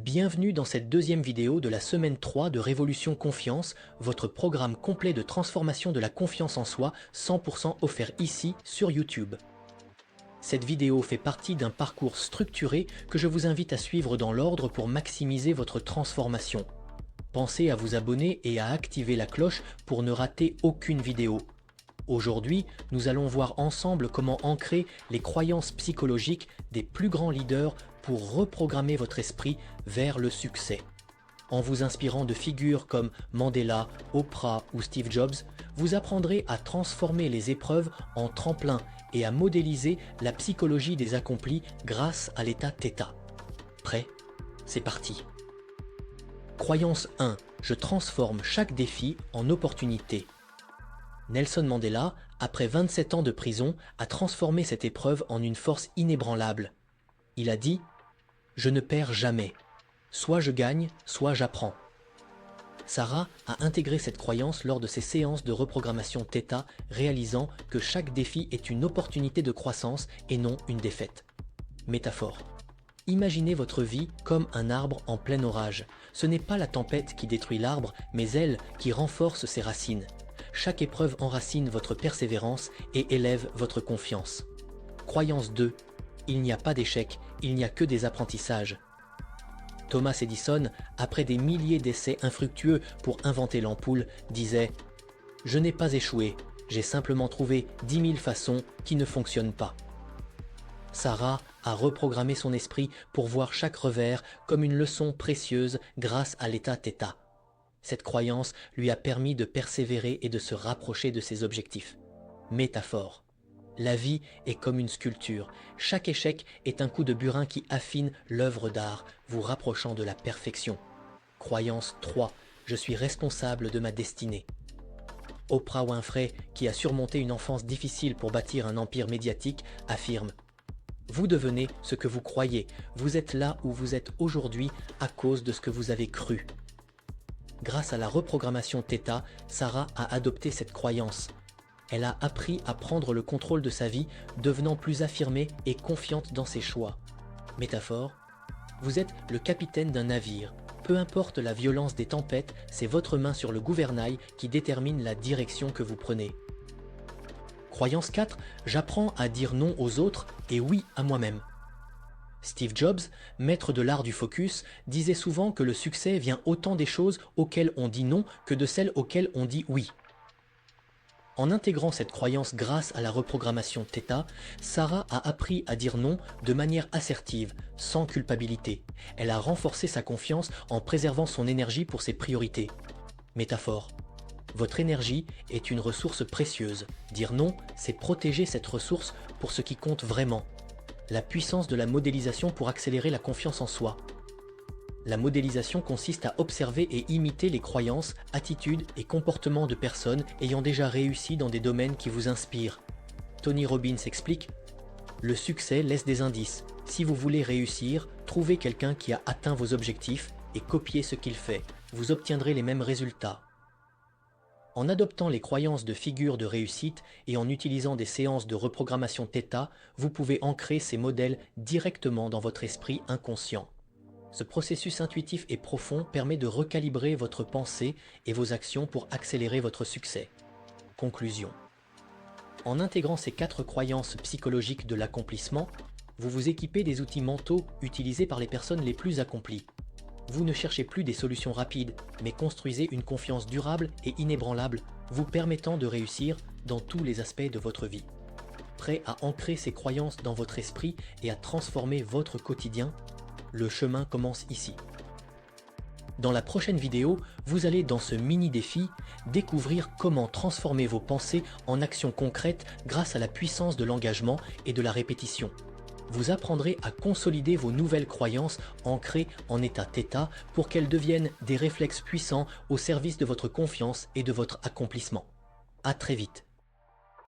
Bienvenue dans cette deuxième vidéo de la semaine 3 de Révolution Confiance, votre programme complet de transformation de la confiance en soi 100% offert ici sur YouTube. Cette vidéo fait partie d'un parcours structuré que je vous invite à suivre dans l'ordre pour maximiser votre transformation. Pensez à vous abonner et à activer la cloche pour ne rater aucune vidéo. Aujourd'hui, nous allons voir ensemble comment ancrer les croyances psychologiques des plus grands leaders pour reprogrammer votre esprit vers le succès. En vous inspirant de figures comme Mandela, Oprah ou Steve Jobs, vous apprendrez à transformer les épreuves en tremplin et à modéliser la psychologie des accomplis grâce à l'état θ. Prêt? C'est parti. Croyance 1. Je transforme chaque défi en opportunité. Nelson Mandela, après 27 ans de prison, a transformé cette épreuve en une force inébranlable. Il a dit « Je ne perds jamais. Soit je gagne, soit j'apprends ». Sarah a intégré cette croyance lors de ses séances de reprogrammation θ, réalisant que chaque défi est une opportunité de croissance et non une défaite. Métaphore. Imaginez votre vie comme un arbre en plein orage. Ce n'est pas la tempête qui détruit l'arbre, mais elle qui renforce ses racines. Chaque épreuve enracine votre persévérance et élève votre confiance. Croyance 2. Il n'y a pas d'échec, il n'y a que des apprentissages. Thomas Edison, après des milliers d'essais infructueux pour inventer l'ampoule, disait « Je n'ai pas échoué, j'ai simplement trouvé 10 000 façons qui ne fonctionnent pas ». Sarah a reprogrammé son esprit pour voir chaque revers comme une leçon précieuse grâce à l'état θ. Cette croyance lui a permis de persévérer et de se rapprocher de ses objectifs. Métaphore. La vie est comme une sculpture. Chaque échec est un coup de burin qui affine l'œuvre d'art, vous rapprochant de la perfection. Croyance 3. Je suis responsable de ma destinée. Oprah Winfrey, qui a surmonté une enfance difficile pour bâtir un empire médiatique, affirme « Vous devenez ce que vous croyez. Vous êtes là où vous êtes aujourd'hui à cause de ce que vous avez cru. » Grâce à la reprogrammation θ, Sarah a adopté cette croyance. Elle a appris à prendre le contrôle de sa vie, devenant plus affirmée et confiante dans ses choix. Métaphore. Vous êtes le capitaine d'un navire. Peu importe la violence des tempêtes, c'est votre main sur le gouvernail qui détermine la direction que vous prenez. Croyance 4. J'apprends à dire non aux autres et oui à moi-même. Steve Jobs, maître de l'art du focus, disait souvent que le succès vient autant des choses auxquelles on dit non que de celles auxquelles on dit oui. En intégrant cette croyance grâce à la reprogrammation θ, Sarah a appris à dire non de manière assertive, sans culpabilité. Elle a renforcé sa confiance en préservant son énergie pour ses priorités. Métaphore. Votre énergie est une ressource précieuse. Dire non, c'est protéger cette ressource pour ce qui compte vraiment. La puissance de la modélisation pour accélérer la confiance en soi. La modélisation consiste à observer et imiter les croyances, attitudes et comportements de personnes ayant déjà réussi dans des domaines qui vous inspirent. Tony Robbins explique « Le succès laisse des indices. Si vous voulez réussir, trouvez quelqu'un qui a atteint vos objectifs et copiez ce qu'il fait. Vous obtiendrez les mêmes résultats. » En adoptant les croyances de figures de réussite et en utilisant des séances de reprogrammation θ, vous pouvez ancrer ces modèles directement dans votre esprit inconscient. Ce processus intuitif et profond permet de recalibrer votre pensée et vos actions pour accélérer votre succès. Conclusion. En intégrant ces 4 croyances psychologiques de l'accomplissement, vous vous équipez des outils mentaux utilisés par les personnes les plus accomplies. Vous ne cherchez plus des solutions rapides, mais construisez une confiance durable et inébranlable, vous permettant de réussir dans tous les aspects de votre vie. Prêt à ancrer ces croyances dans votre esprit et à transformer votre quotidien? Le chemin commence ici. Dans la prochaine vidéo, vous allez dans ce mini-défi découvrir comment transformer vos pensées en actions concrètes grâce à la puissance de l'engagement et de la répétition. Vous apprendrez à consolider vos nouvelles croyances ancrées en état θ pour qu'elles deviennent des réflexes puissants au service de votre confiance et de votre accomplissement. À très vite.